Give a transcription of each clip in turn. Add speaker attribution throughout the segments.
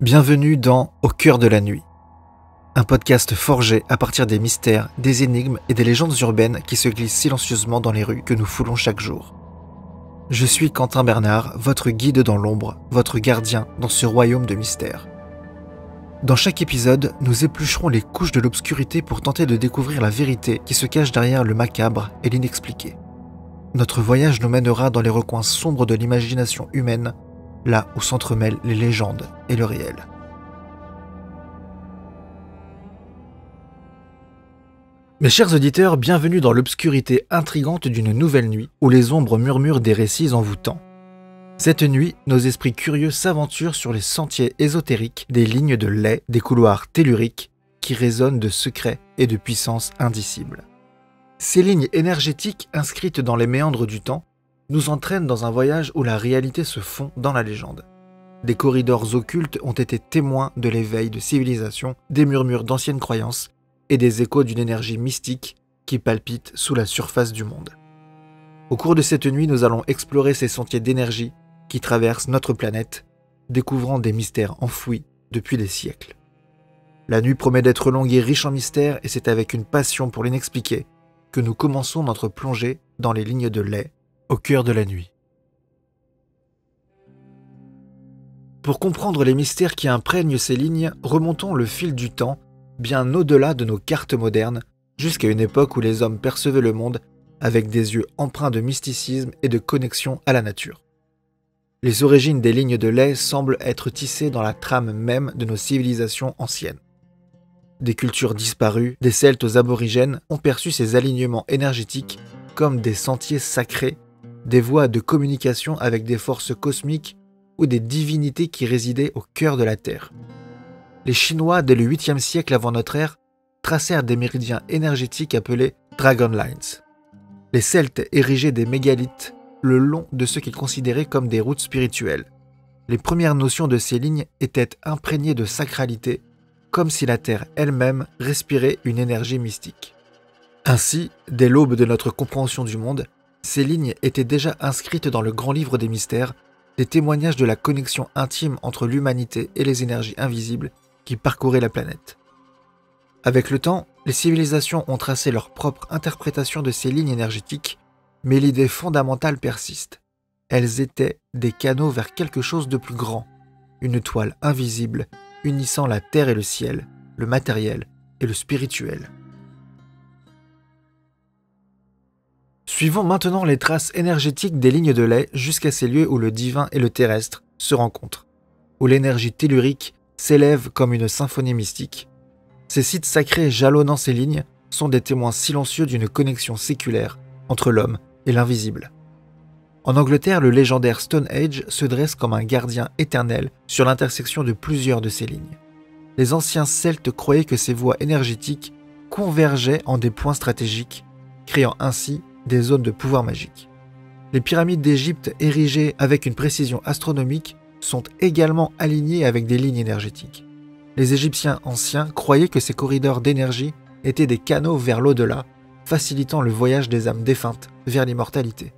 Speaker 1: Bienvenue dans Au cœur de la nuit, un podcast forgé à partir des mystères, des énigmes et des légendes urbaines qui se glissent silencieusement dans les rues que nous foulons chaque jour. Je suis Quentin Bernard, votre guide dans l'ombre, votre gardien dans ce royaume de mystères. Dans chaque épisode, nous éplucherons les couches de l'obscurité pour tenter de découvrir la vérité qui se cache derrière le macabre et l'inexpliqué. Notre voyage nous mènera dans les recoins sombres de l'imagination humaine, là où s'entremêlent les légendes et le réel. Mes chers auditeurs, bienvenue dans l'obscurité intrigante d'une nouvelle nuit où les ombres murmurent des récits envoûtants. Cette nuit, nos esprits curieux s'aventurent sur les sentiers ésotériques des lignes de lait, des couloirs telluriques qui résonnent de secrets et de puissances indicibles. Ces lignes énergétiques inscrites dans les méandres du temps nous entraînent dans un voyage où la réalité se fond dans la légende. Des corridors occultes ont été témoins de l'éveil de civilisations, des murmures d'anciennes croyances et des échos d'une énergie mystique qui palpite sous la surface du monde. Au cours de cette nuit, nous allons explorer ces sentiers d'énergie qui traversent notre planète, découvrant des mystères enfouis depuis des siècles. La nuit promet d'être longue et riche en mystères, et c'est avec une passion pour l'inexpliqué que nous commençons notre plongée dans les lignes de lait au cœur de la nuit. Pour comprendre les mystères qui imprègnent ces lignes, remontons le fil du temps, bien au-delà de nos cartes modernes, jusqu'à une époque où les hommes percevaient le monde avec des yeux empreints de mysticisme et de connexion à la nature. Les origines des lignes de lait semblent être tissées dans la trame même de nos civilisations anciennes. Des cultures disparues, des Celtes aux aborigènes, ont perçu ces alignements énergétiques comme des sentiers sacrés, des voies de communication avec des forces cosmiques ou des divinités qui résidaient au cœur de la Terre. Les Chinois, dès le 8e siècle avant notre ère, tracèrent des méridiens énergétiques appelés Dragon Lines. Les Celtes érigeaient des mégalithes le long de ce qu'ils considéraient comme des routes spirituelles. Les premières notions de ces lignes étaient imprégnées de sacralité, comme si la Terre elle-même respirait une énergie mystique. Ainsi, dès l'aube de notre compréhension du monde, ces lignes étaient déjà inscrites dans le grand livre des mystères, des témoignages de la connexion intime entre l'humanité et les énergies invisibles qui parcouraient la planète. Avec le temps, les civilisations ont tracé leur propre interprétation de ces lignes énergétiques, mais l'idée fondamentale persiste. Elles étaient des canaux vers quelque chose de plus grand, une toile invisible unissant la terre et le ciel, le matériel et le spirituel. Suivons maintenant les traces énergétiques des lignes de lait jusqu'à ces lieux où le divin et le terrestre se rencontrent, où l'énergie tellurique s'élève comme une symphonie mystique. Ces sites sacrés jalonnant ces lignes sont des témoins silencieux d'une connexion séculaire entre l'homme et l'invisible. En Angleterre, le légendaire Stone Age se dresse comme un gardien éternel sur l'intersection de plusieurs de ces lignes. Les anciens Celtes croyaient que ces voies énergétiques convergeaient en des points stratégiques, créant ainsi des zones de pouvoir magique. Les pyramides d'Égypte, érigées avec une précision astronomique, sont également alignées avec des lignes énergétiques. Les Égyptiens anciens croyaient que ces corridors d'énergie étaient des canaux vers l'au-delà, facilitant le voyage des âmes défuntes vers l'immortalité.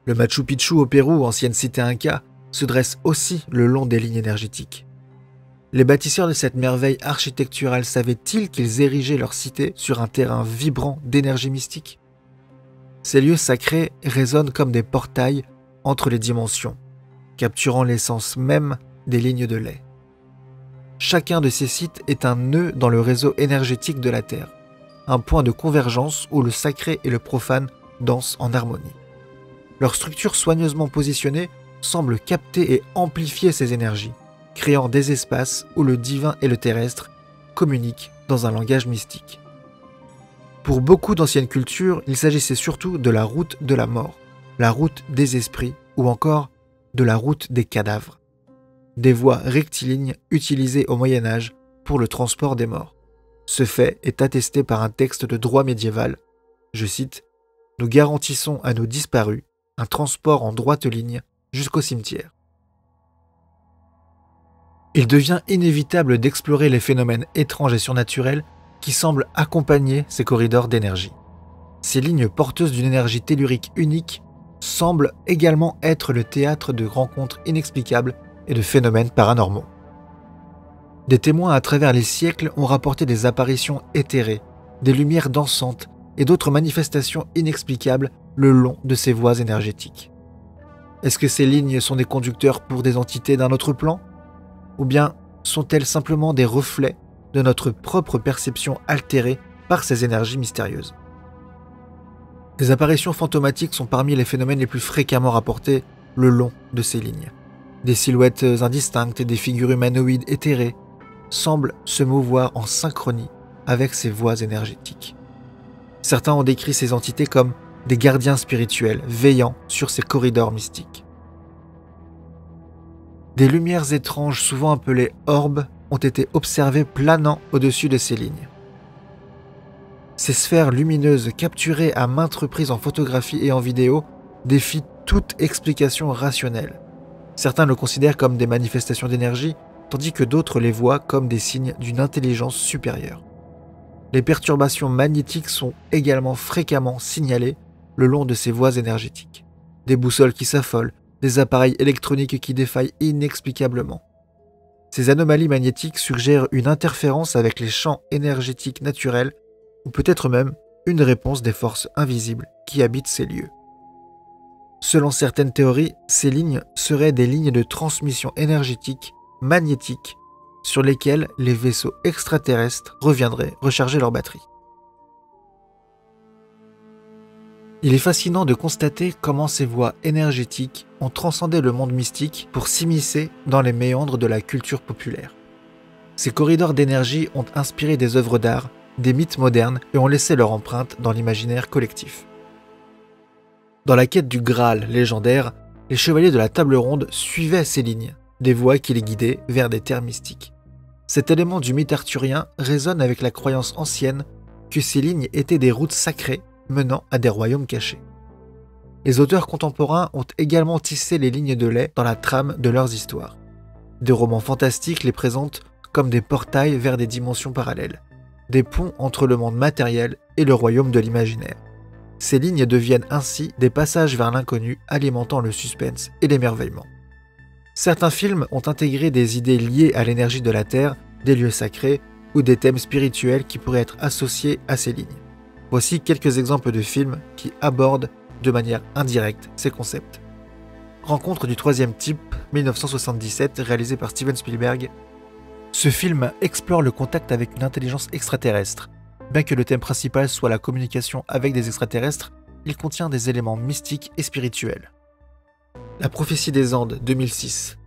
Speaker 1: Le Machu Picchu au Pérou, ancienne cité inca, se dresse aussi le long des lignes énergétiques. Les bâtisseurs de cette merveille architecturale savaient-ils qu'ils érigeaient leur cité sur un terrain vibrant d'énergie mystique ? Ces lieux sacrés résonnent comme des portails entre les dimensions, capturant l'essence même des lignes de lait. Chacun de ces sites est un nœud dans le réseau énergétique de la Terre, un point de convergence où le sacré et le profane dansent en harmonie. Leur structure soigneusement positionnée semble capter et amplifier ces énergies, créant des espaces où le divin et le terrestre communiquent dans un langage mystique. Pour beaucoup d'anciennes cultures, il s'agissait surtout de la route de la mort, la route des esprits ou encore de la route des cadavres. Des voies rectilignes utilisées au Moyen-Âge pour le transport des morts. Ce fait est attesté par un texte de droit médiéval. Je cite « Nous garantissons à nos disparus un transport en droite ligne jusqu'au cimetière. » Il devient inévitable d'explorer les phénomènes étranges et surnaturels qui semblent accompagner ces corridors d'énergie. Ces lignes porteuses d'une énergie tellurique unique semblent également être le théâtre de rencontres inexplicables et de phénomènes paranormaux. Des témoins à travers les siècles ont rapporté des apparitions éthérées, des lumières dansantes et d'autres manifestations inexplicables le long de ces voies énergétiques. Est-ce que ces lignes sont des conducteurs pour des entités d'un autre plan? Ou bien sont-elles simplement des reflets de notre propre perception altérée par ces énergies mystérieuses? Les apparitions fantomatiques sont parmi les phénomènes les plus fréquemment rapportés le long de ces lignes. Des silhouettes indistinctes et des figures humanoïdes éthérées semblent se mouvoir en synchronie avec ces voies énergétiques. Certains ont décrit ces entités comme des gardiens spirituels veillant sur ces corridors mystiques. Des lumières étranges, souvent appelées orbes, ont été observées planant au-dessus de ces lignes. Ces sphères lumineuses capturées à maintes reprises en photographie et en vidéo défient toute explication rationnelle. Certains le considèrent comme des manifestations d'énergie, tandis que d'autres les voient comme des signes d'une intelligence supérieure. Les perturbations magnétiques sont également fréquemment signalées le long de ces voies énergétiques. Des boussoles qui s'affolent, des appareils électroniques qui défaillent inexplicablement. Ces anomalies magnétiques suggèrent une interférence avec les champs énergétiques naturels ou peut-être même une réponse des forces invisibles qui habitent ces lieux. Selon certaines théories, ces lignes seraient des lignes de transmission énergétique magnétique sur lesquelles les vaisseaux extraterrestres reviendraient recharger leurs batteries. Il est fascinant de constater comment ces voies énergétiques ont transcendé le monde mystique pour s'immiscer dans les méandres de la culture populaire. Ces corridors d'énergie ont inspiré des œuvres d'art, des mythes modernes et ont laissé leur empreinte dans l'imaginaire collectif. Dans la quête du Graal légendaire, les chevaliers de la table ronde suivaient ces lignes, des voies qui les guidaient vers des terres mystiques. Cet élément du mythe arthurien résonne avec la croyance ancienne que ces lignes étaient des routes sacrées menant à des royaumes cachés. Les auteurs contemporains ont également tissé les lignes de lait dans la trame de leurs histoires. Des romans fantastiques les présentent comme des portails vers des dimensions parallèles, des ponts entre le monde matériel et le royaume de l'imaginaire. Ces lignes deviennent ainsi des passages vers l'inconnu alimentant le suspense et l'émerveillement. Certains films ont intégré des idées liées à l'énergie de la Terre, des lieux sacrés ou des thèmes spirituels qui pourraient être associés à ces lignes. Voici quelques exemples de films qui abordent de manière indirecte ces concepts. Rencontre du troisième type, 1977, réalisé par Steven Spielberg. Ce film explore le contact avec une intelligence extraterrestre. Bien que le thème principal soit la communication avec des extraterrestres, il contient des éléments mystiques et spirituels. La prophétie des Andes, 2006.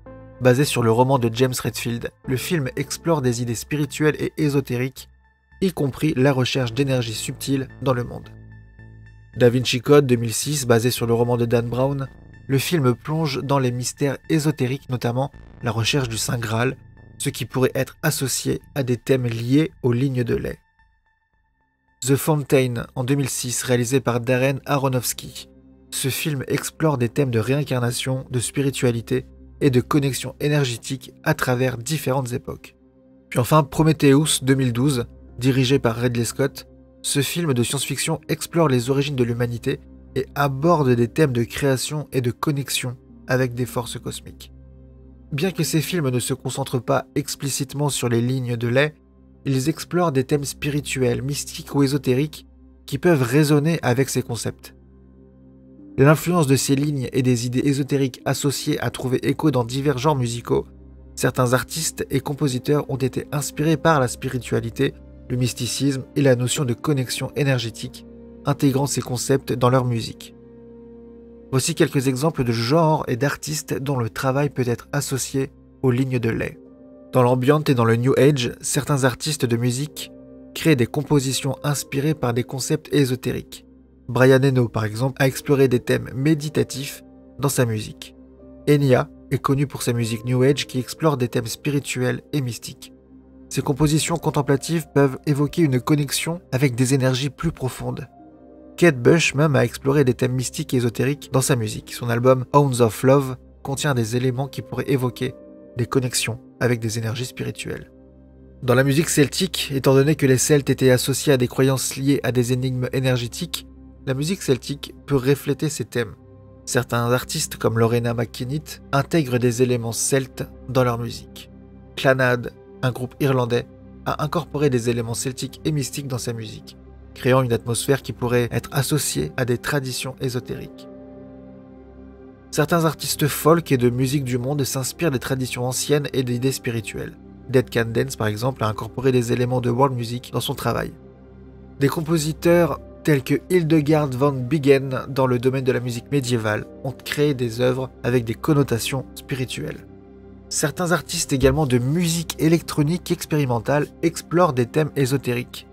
Speaker 1: Basé sur le roman de James Redfield, le film explore des idées spirituelles et ésotériques, y compris la recherche d'énergie subtile dans le monde. Da Vinci Code, 2006, basé sur le roman de Dan Brown, le film plonge dans les mystères ésotériques, notamment la recherche du Saint Graal, ce qui pourrait être associé à des thèmes liés aux lignes de lait. The Fountain, en 2006, réalisé par Darren Aronofsky. Ce film explore des thèmes de réincarnation, de spiritualité et de connexion énergétique à travers différentes époques. Puis enfin, Prometheus, 2012, dirigé par Ridley Scott, ce film de science-fiction explore les origines de l'humanité et aborde des thèmes de création et de connexion avec des forces cosmiques. Bien que ces films ne se concentrent pas explicitement sur les lignes de lait, ils explorent des thèmes spirituels, mystiques ou ésotériques qui peuvent résonner avec ces concepts. L'influence de ces lignes et des idées ésotériques associées a trouvé écho dans divers genres musicaux. Certains artistes et compositeurs ont été inspirés par la spiritualité, le mysticisme et la notion de connexion énergétique, intégrant ces concepts dans leur musique. Voici quelques exemples de genres et d'artistes dont le travail peut être associé aux lignes de lait. Dans l'ambient et dans le New Age, certains artistes de musique créent des compositions inspirées par des concepts ésotériques. Brian Eno, par exemple, a exploré des thèmes méditatifs dans sa musique. Enya est connu pour sa musique New Age qui explore des thèmes spirituels et mystiques. Ces compositions contemplatives peuvent évoquer une connexion avec des énergies plus profondes. Kate Bush même a exploré des thèmes mystiques et ésotériques dans sa musique. Son album Hounds of Love contient des éléments qui pourraient évoquer des connexions avec des énergies spirituelles. Dans la musique celtique, étant donné que les Celtes étaient associés à des croyances liées à des énigmes énergétiques, la musique celtique peut refléter ces thèmes. Certains artistes comme Lorena McKennitt intègrent des éléments celtes dans leur musique. Clannad, un groupe irlandais, a incorporé des éléments celtiques et mystiques dans sa musique, créant une atmosphère qui pourrait être associée à des traditions ésotériques. Certains artistes folk et de musique du monde s'inspirent des traditions anciennes et d'idées spirituelles. Dead Can Dance, par exemple, a incorporé des éléments de world music dans son travail. Des compositeurs tels que Hildegard von Bingen, dans le domaine de la musique médiévale, ont créé des œuvres avec des connotations spirituelles. Certains artistes également de musique électronique expérimentale explorent des thèmes ésotériques.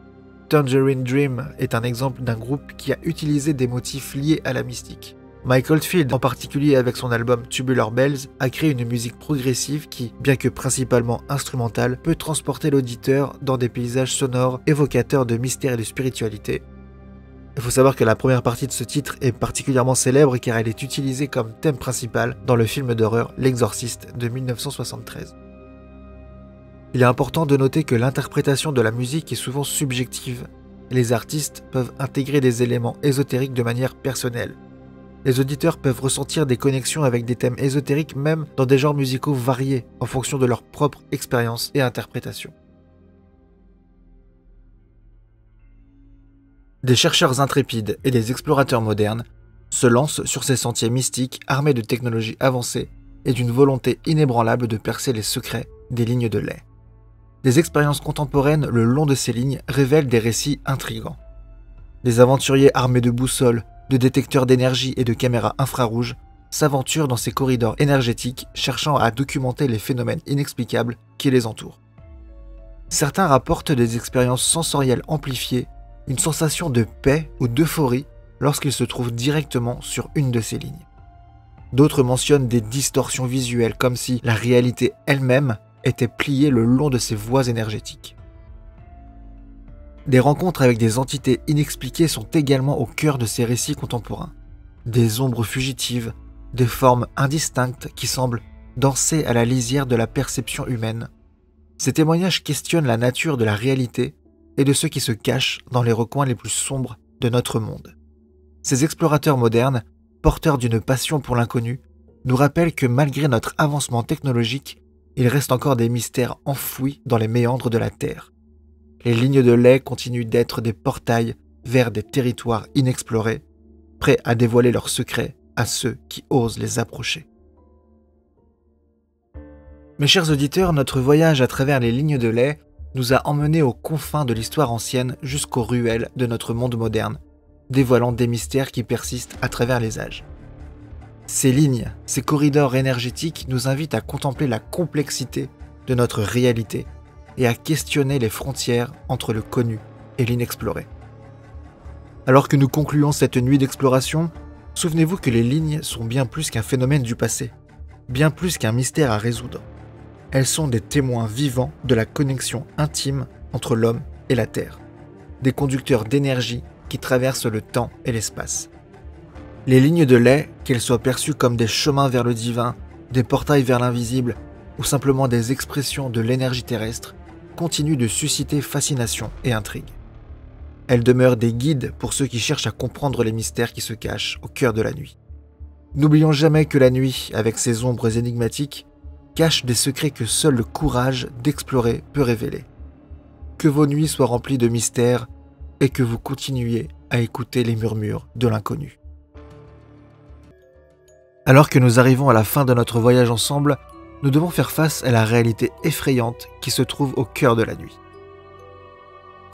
Speaker 1: Tangerine Dream est un exemple d'un groupe qui a utilisé des motifs liés à la mystique. Mike Oldfield, en particulier avec son album Tubular Bells, a créé une musique progressive qui, bien que principalement instrumentale, peut transporter l'auditeur dans des paysages sonores évocateurs de mystère et de spiritualité. Il faut savoir que la première partie de ce titre est particulièrement célèbre car elle est utilisée comme thème principal dans le film d'horreur L'Exorciste de 1973. Il est important de noter que l'interprétation de la musique est souvent subjective. Les artistes peuvent intégrer des éléments ésotériques de manière personnelle. Les auditeurs peuvent ressentir des connexions avec des thèmes ésotériques même dans des genres musicaux variés en fonction de leur propre expérience et interprétation. Des chercheurs intrépides et des explorateurs modernes se lancent sur ces sentiers mystiques armés de technologies avancées et d'une volonté inébranlable de percer les secrets des lignes de lait. Des expériences contemporaines le long de ces lignes révèlent des récits intrigants. Des aventuriers armés de boussoles, de détecteurs d'énergie et de caméras infrarouges s'aventurent dans ces corridors énergétiques cherchant à documenter les phénomènes inexplicables qui les entourent. Certains rapportent des expériences sensorielles amplifiées, une sensation de paix ou d'euphorie lorsqu'ils se trouvent directement sur une de ces lignes. D'autres mentionnent des distorsions visuelles comme si la réalité elle-même était pliée le long de ces voies énergétiques. Des rencontres avec des entités inexpliquées sont également au cœur de ces récits contemporains. Des ombres fugitives, des formes indistinctes qui semblent danser à la lisière de la perception humaine. Ces témoignages questionnent la nature de la réalité et de ce qui se cache dans les recoins les plus sombres de notre monde. Ces explorateurs modernes, porteurs d'une passion pour l'inconnu, nous rappellent que malgré notre avancement technologique, il reste encore des mystères enfouis dans les méandres de la Terre. Les lignes de lait continuent d'être des portails vers des territoires inexplorés, prêts à dévoiler leurs secrets à ceux qui osent les approcher. Mes chers auditeurs, notre voyage à travers les lignes de lait nous a emmenés aux confins de l'histoire ancienne jusqu'aux ruelles de notre monde moderne, dévoilant des mystères qui persistent à travers les âges. Ces lignes, ces corridors énergétiques nous invitent à contempler la complexité de notre réalité et à questionner les frontières entre le connu et l'inexploré. Alors que nous concluons cette nuit d'exploration, souvenez-vous que les lignes sont bien plus qu'un phénomène du passé, bien plus qu'un mystère à résoudre. Elles sont des témoins vivants de la connexion intime entre l'homme et la Terre, des conducteurs d'énergie qui traversent le temps et l'espace. Les lignes de lait, qu'elles soient perçues comme des chemins vers le divin, des portails vers l'invisible ou simplement des expressions de l'énergie terrestre, continuent de susciter fascination et intrigue. Elles demeurent des guides pour ceux qui cherchent à comprendre les mystères qui se cachent au cœur de la nuit. N'oublions jamais que la nuit, avec ses ombres énigmatiques, cache des secrets que seul le courage d'explorer peut révéler. Que vos nuits soient remplies de mystères et que vous continuiez à écouter les murmures de l'inconnu. Alors que nous arrivons à la fin de notre voyage ensemble, nous devons faire face à la réalité effrayante qui se trouve au cœur de la nuit.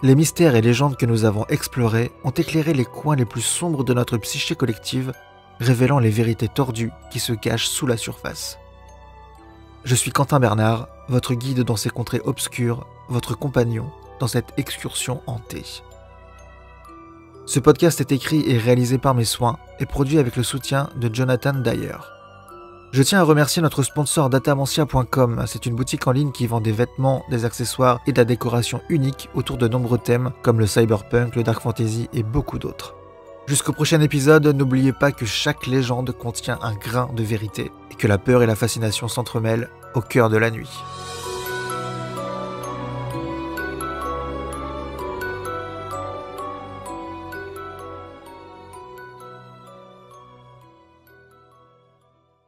Speaker 1: Les mystères et légendes que nous avons explorés ont éclairé les coins les plus sombres de notre psyché collective, révélant les vérités tordues qui se cachent sous la surface. Je suis Quentin Bernard, votre guide dans ces contrées obscures, votre compagnon dans cette excursion hantée. Ce podcast est écrit et réalisé par mes soins et produit avec le soutien de Jonathan Dyer. Je tiens à remercier notre sponsor Datamantia.com. C'est une boutique en ligne qui vend des vêtements, des accessoires et de la décoration unique autour de nombreux thèmes comme le cyberpunk, le dark fantasy et beaucoup d'autres. Jusqu'au prochain épisode, n'oubliez pas que chaque légende contient un grain de vérité et que la peur et la fascination s'entremêlent au cœur de la nuit.